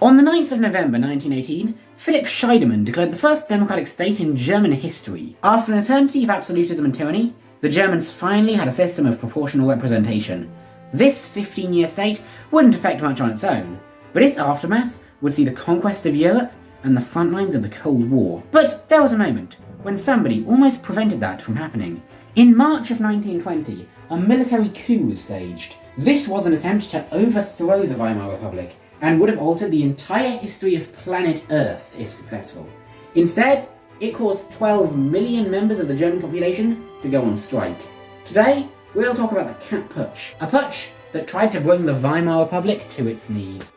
On the 9th of November 1918, Philipp Scheidemann declared the first democratic state in German history. After an eternity of absolutism and tyranny, the Germans finally had a system of proportional representation. This 15-year state wouldn't affect much on its own, but its aftermath would see the conquest of Europe and the front lines of the Cold War. But there was a moment when somebody almost prevented that from happening. In March of 1920, a military coup was staged. This was an attempt to overthrow the Weimar Republic, and would have altered the entire history of planet Earth if successful. Instead, it caused 12 million members of the German population to go on strike. Today, we'll talk about the Cat Putsch, a putsch that tried to bring the Weimar Republic to its knees.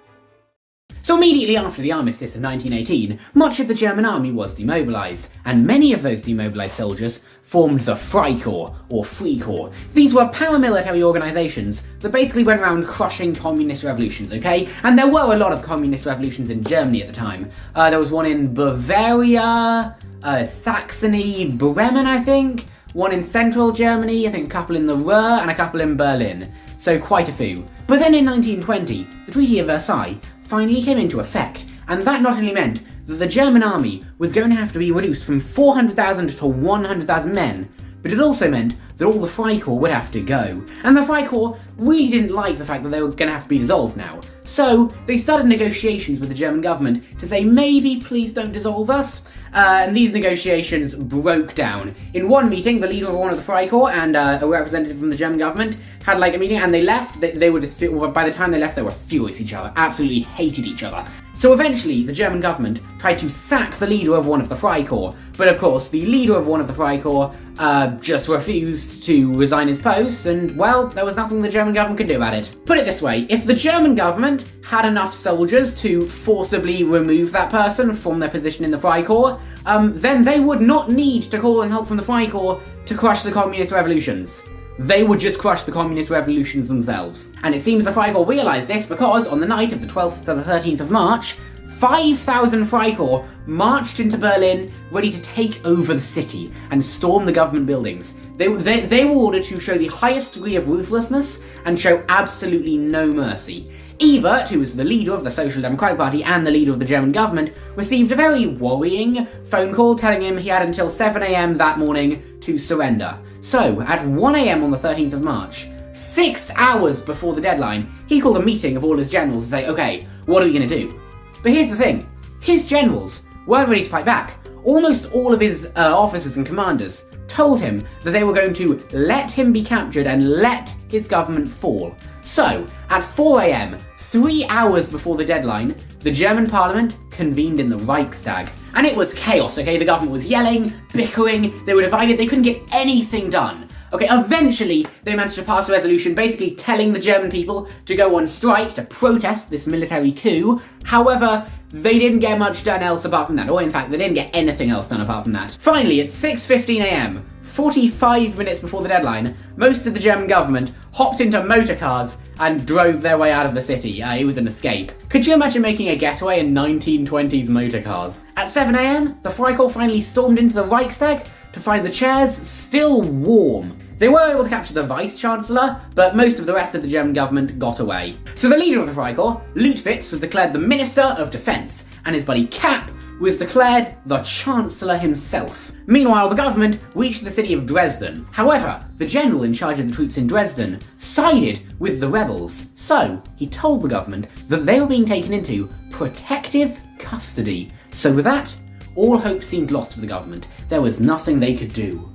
So immediately after the armistice of 1918, much of the German army was demobilised, and many of those demobilised soldiers formed the Freikorps, or Free Corps. These were paramilitary organisations that basically went around crushing communist revolutions, okay? And there were a lot of communist revolutions in Germany at the time. There was one in Bavaria, Saxony, Bremen, I think, one in central Germany, I think a couple in the Ruhr, and a couple in Berlin. So quite a few. But then in 1920, the Treaty of Versailles finally came into effect, and that not only meant that the German army was going to have to be reduced from 400,000 to 100,000 men, but it also meant that all the Freikorps would have to go. And the Freikorps really didn't like the fact that they were going to have to be dissolved now. So they started negotiations with the German government to say, maybe please don't dissolve us. And these negotiations broke down. In one meeting, the leader of one of the Freikorps and a representative from the German government had like a meeting, and they left. They were just, by the time they left, they were furious at each other, absolutely hated each other. So eventually, the German government tried to sack the leader of one of the Freikorps, but of course, the leader of one of the Freikorps just refused to resign his post, and well, there was nothing the German government could do about it. Put it this way, if the German government had enough soldiers to forcibly remove that person from their position in the Freikorps, then they would not need to call on help from the Freikorps to crush the communist revolutions. They would just crush the communist revolutions themselves. And it seems the Freikorps realised this because on the night of the 12th to the 13th of March, 5,000 Freikorps marched into Berlin ready to take over the city and storm the government buildings. They were ordered to show the highest degree of ruthlessness and show absolutely no mercy. Ebert, who was the leader of the Social Democratic Party and the leader of the German government, received a very worrying phone call telling him he had until 7 a.m. that morning to surrender. So, at 1 a.m. on the 13th of March, 6 hours before the deadline, he called a meeting of all his generals to say, okay, what are we going to do? But here's the thing, his generals weren't ready to fight back. Almost all of his officers and commanders told him that they were going to let him be captured and let his government fall. So, at 4 a.m., 3 hours before the deadline, the German parliament convened in the Reichstag. And it was chaos, okay? The government was yelling, bickering, they were divided, they couldn't get anything done. Okay, eventually they managed to pass a resolution basically telling the German people to go on strike to protest this military coup. However, they didn't get much done else apart from that, or in fact, they didn't get anything else done apart from that. Finally, at 6:15 a.m., 45 minutes before the deadline, most of the German government hopped into motor cars and drove their way out of the city. It was an escape. Could you imagine making a getaway in 1920s motor cars? At 7 a.m, the Freikorps finally stormed into the Reichstag to find the chairs still warm. They were able to capture the Vice-Chancellor, but most of the rest of the German government got away. So the leader of the Freikorps, Lutwitz, was declared the Minister of Defence, and his buddy Kapp was declared the Chancellor himself. Meanwhile, the government reached the city of Dresden. However, the general in charge of the troops in Dresden sided with the rebels. So, he told the government that they were being taken into protective custody. So with that, all hope seemed lost for the government. There was nothing they could do.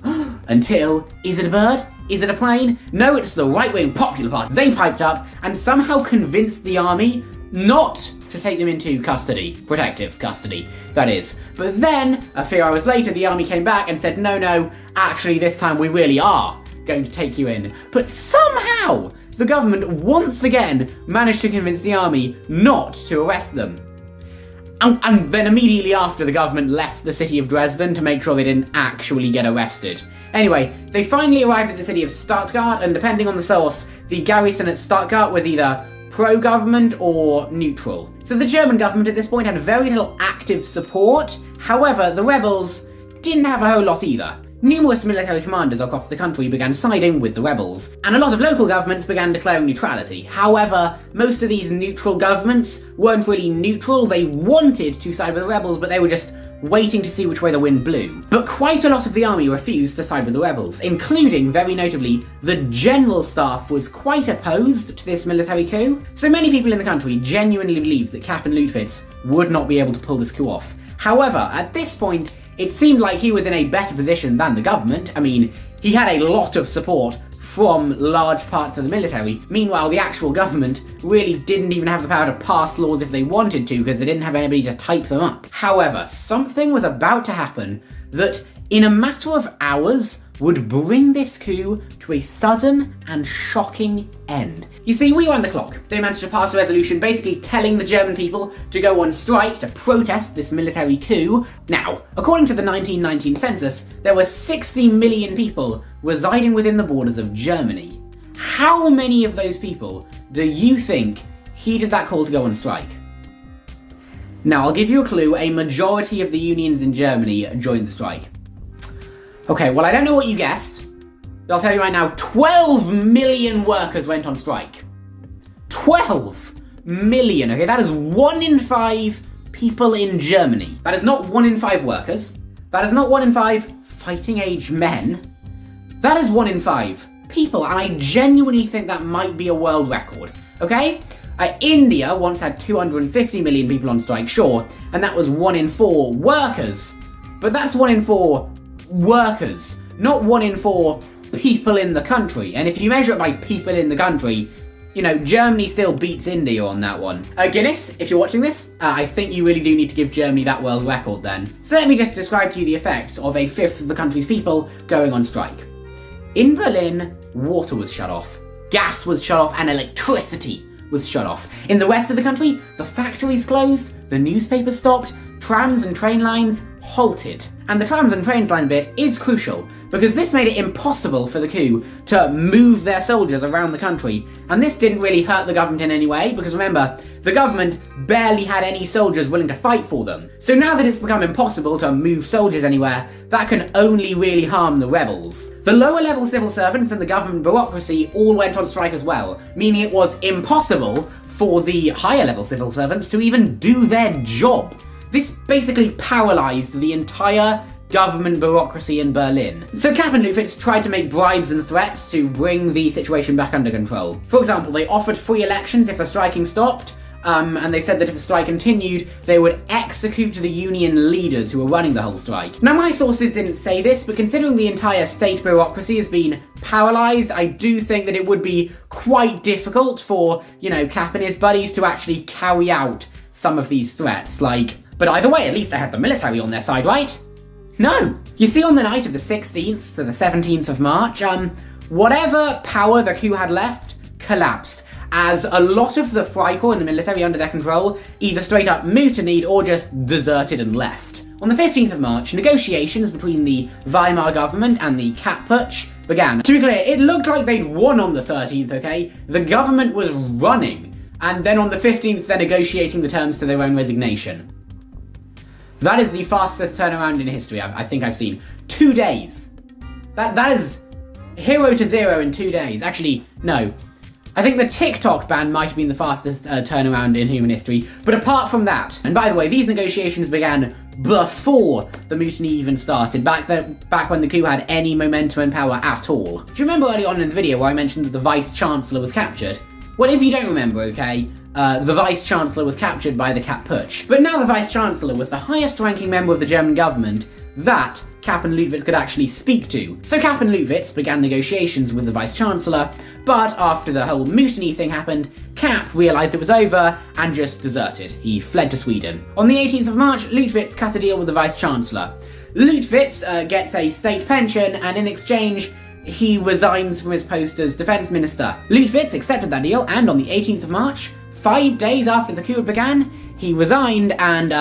Until, is it a bird? Is it a plane? No, it's the right-wing Popular Party. They piped up and somehow convinced the army not to take them into custody. Protective custody, that is. But then, a few hours later, the army came back and said, no, actually this time we really are going to take you in. But somehow, the government once again managed to convince the army not to arrest them. And then immediately after, the government left the city of Dresden to make sure they didn't actually get arrested. Anyway, they finally arrived at the city of Stuttgart, and depending on the source, the garrison at Stuttgart was either pro-government or neutral. So the German government at this point had very little active support. However, the rebels didn't have a whole lot either. numerous military commanders across the country began siding with the rebels, and a lot of local governments began declaring neutrality. However, most of these neutral governments weren't really neutral. They wanted to side with the rebels, but they were just waiting to see which way the wind blew. But quite a lot of the army refused to side with the rebels, including, very notably, the general staff was quite opposed to this military coup. So many people in the country genuinely believed that Captain Lutwitz would not be able to pull this coup off. However, at this point, it seemed like he was in a better position than the government. I mean, he had a lot of support from large parts of the military. Meanwhile, the actual government really didn't even have the power to pass laws if they wanted to, because they didn't have anybody to type them up. However, something was about to happen that, in a matter of hours, would bring this coup to a sudden and shocking end. You see, we ran the clock. They managed to pass a resolution basically telling the German people to go on strike to protest this military coup. Now, according to the 1919 census, there were 60 million people residing within the borders of Germany. How many of those people do you think heeded that call to go on strike? Now, I'll give you a clue. A majority of the unions in Germany joined the strike. Okay, well, I don't know what you guessed, but I'll tell you right now, 12 million workers went on strike. 12 million, okay? That is 1 in 5 people in Germany. That is not 1 in 5 workers. That is not 1 in 5 fighting-age men. That is 1 in 5 people, and I genuinely think that might be a world record, okay? India once had 250 million people on strike, sure, and that was 1 in 4 workers. But that's 1 in 4 workers, not 1 in 4 people in the country. And if you measure it by people in the country, you know, Germany still beats India on that one. Guinness, if you're watching this, I think you really do need to give Germany that world record then. So let me just describe to you the effects of a fifth of the country's people going on strike. In Berlin, water was shut off, gas was shut off, and electricity was shut off. In the rest of the country, the factories closed, the newspapers stopped, trams and train lines halted. And the trams and trains line bit is crucial, because this made it impossible for the coup to move their soldiers around the country. And this didn't really hurt the government in any way, because remember, the government barely had any soldiers willing to fight for them. So now that it's become impossible to move soldiers anywhere, that can only really harm the rebels. The lower level civil servants and the government bureaucracy all went on strike as well, meaning it was impossible for the higher level civil servants to even do their job. This basically paralysed the entire government bureaucracy in Berlin. So Captain Lutwitz tried to make bribes and threats to bring the situation back under control. For example, they offered free elections if the striking stopped, and they said that if the strike continued, they would execute the union leaders who were running the whole strike. Now, my sources didn't say this, but considering the entire state bureaucracy has been paralysed, I do think that it would be quite difficult for, you know, Cap and his buddies to actually carry out some of these threats, But either way, at least they had the military on their side, right? No! You see, on the night of the 16th to the 17th of March, whatever power the coup had left collapsed, as a lot of the Freikorps and the military under their control either straight up mutinied or just deserted and left. On the 15th of March, negotiations between the Weimar government and the Kapp Putsch began. To be clear, it looked like they'd won on the 13th, okay? The government was running, and then on the 15th they're negotiating the terms to their own resignation. That is the fastest turnaround in history I think I've seen. 2 days. That is hero to zero in 2 days. Actually, no. I think the TikTok ban might have been the fastest turnaround in human history. But apart from that, and by the way, these negotiations began before the mutiny even started, back when the coup had any momentum and power at all. Do you remember early on in the video where I mentioned that the Vice-Chancellor was captured? Well, if you don't remember, okay, the Vice-Chancellor was captured by the Kapp Putsch. But now the Vice-Chancellor was the highest-ranking member of the German government that Captain Lutwitz could actually speak to. So Captain Lutwitz began negotiations with the Vice-Chancellor, but after the whole mutiny thing happened, Kapp realised it was over and just deserted. He fled to Sweden. On the 18th of March, Lutwitz cut a deal with the Vice-Chancellor. Lutwitz gets a state pension, and in exchange, he resigns from his post as defence minister. Lutwitz accepted that deal, and on the 18th of March, 5 days after the coup began, he resigned and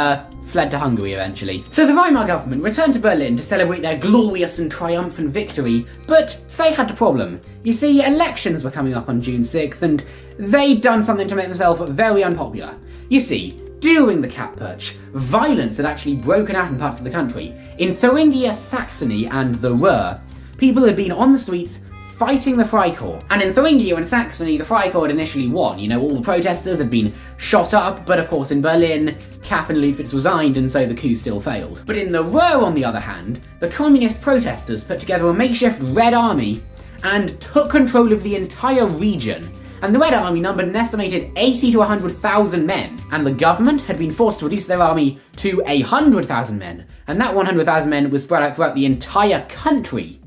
fled to Hungary eventually. So the Weimar government returned to Berlin to celebrate their glorious and triumphant victory, but they had a problem. You see, elections were coming up on June 6th, and they'd done something to make themselves very unpopular. You see, During the Cat Putsch, violence had actually broken out in parts of the country. In Thuringia, Saxony and the Ruhr, people had been on the streets fighting the Freikorps. And in Thuringia and Saxony, the Freikorps had initially won. You know, all the protesters had been shot up, but of course in Berlin, Kapp and Lüttwitz resigned, and so the coup still failed. But in the Ruhr, on the other hand, the communist protesters put together a makeshift Red Army and took control of the entire region. And the Red Army numbered an estimated 80 to 100,000 men, and the government had been forced to reduce their army to 100,000 men, and that 100,000 men was spread out throughout the entire country.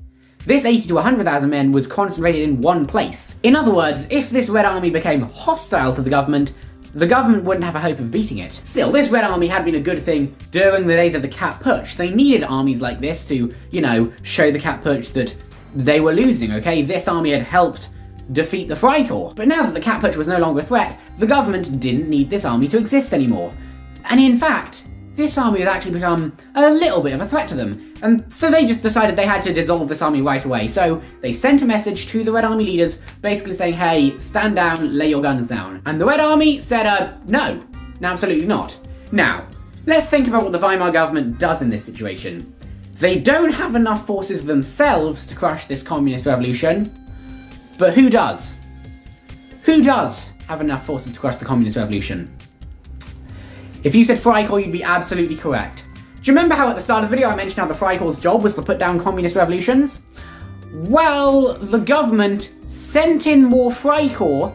This 80 to 100,000 men was concentrated in one place. In other words, if this Red Army became hostile to the government wouldn't have a hope of beating it. Still, this Red Army had been a good thing during the days of the Cat Putsch. They needed armies like this to, you know, show the Cat Putsch that they were losing, okay? This army had helped defeat the Freikorps. But now that the Cat Putsch was no longer a threat, the government didn't need this army to exist anymore. And in fact, this army had actually become a little bit of a threat to them. And so they just decided they had to dissolve this army right away. So they sent a message to the Red Army leaders basically saying, hey, stand down, lay your guns down. And the Red Army said, no, absolutely not. Now, let's think about what the Weimar government does in this situation. They don't have enough forces themselves to crush this communist revolution, but who does? Who does have enough forces to crush the communist revolution? If you said Freikorps, you'd be absolutely correct. Do you remember how at the start of the video I mentioned how the Freikorps' job was to put down communist revolutions? Well, the government sent in more Freikorps,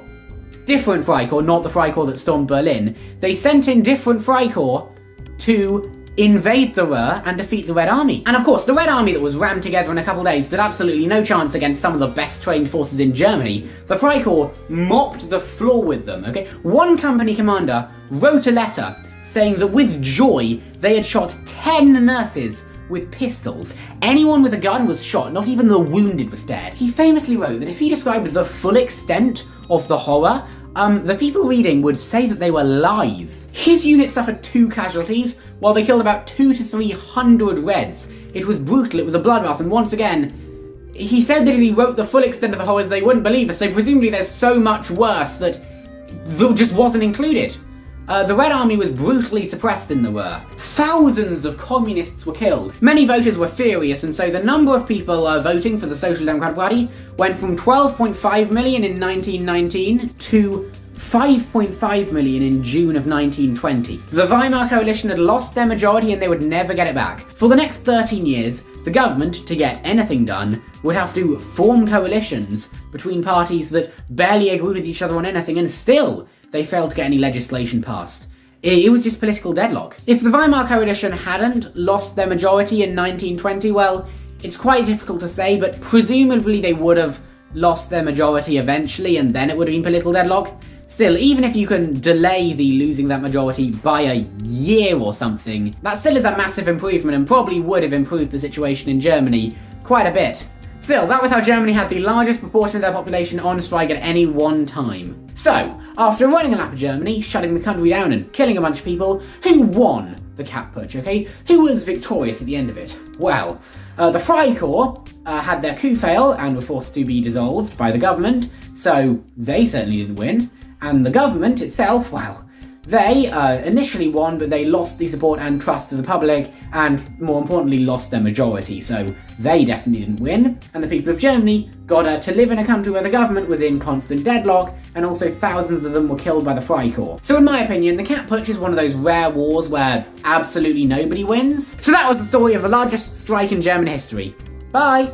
different Freikorps, not the Freikorps that stormed Berlin. They sent in different Freikorps to invade the Ruhr and defeat the Red Army. And of course, the Red Army that was rammed together in a couple of days stood absolutely no chance against some of the best trained forces in Germany. The Freikorps mopped the floor with them, okay? One company commander wrote a letter saying that with joy, they had shot 10 nurses with pistols. Anyone with a gun was shot, not even the wounded were spared. He famously wrote that if he described the full extent of the horror, the people reading would say that they were lies. His unit suffered 2 casualties, while they killed about 200 to 300 Reds. It was brutal, it was a bloodbath, and once again, he said that if he wrote the full extent of the horrors, they wouldn't believe us, so presumably there's so much worse that just wasn't included. The Red Army was brutally suppressed in the Ruhr. Thousands of communists were killed. Many voters were furious, and so the number of people voting for the Social Democratic Party went from 12.5 million in 1919 to 5.5 million in June of 1920. The Weimar coalition had lost their majority and they would never get it back. For the next 13 years, the government, to get anything done, would have to form coalitions between parties that barely agreed with each other on anything, and still they failed to get any legislation passed. It was just political deadlock. If the Weimar coalition hadn't lost their majority in 1920, well, it's quite difficult to say, but presumably they would have lost their majority eventually, and then it would have been political deadlock. Still, even if you can delay the losing that majority by a year or something, that still is a massive improvement and probably would have improved the situation in Germany quite a bit. Still, that was how Germany had the largest proportion of their population on strike at any one time. So, after running a lap of Germany, shutting the country down and killing a bunch of people, who won the Cat Putsch, okay? Who was victorious at the end of it? Well, the Freikorps had their coup fail and were forced to be dissolved by the government, so they certainly didn't win. And the government itself, well, they initially won, but they lost the support and trust of the public, and more importantly, lost their majority, so they definitely didn't win. And the people of Germany got to live in a country where the government was in constant deadlock, and also thousands of them were killed by the Freikorps. So in my opinion, the Cat Putsch is one of those rare wars where absolutely nobody wins. So that was the story of the largest strike in German history. Bye!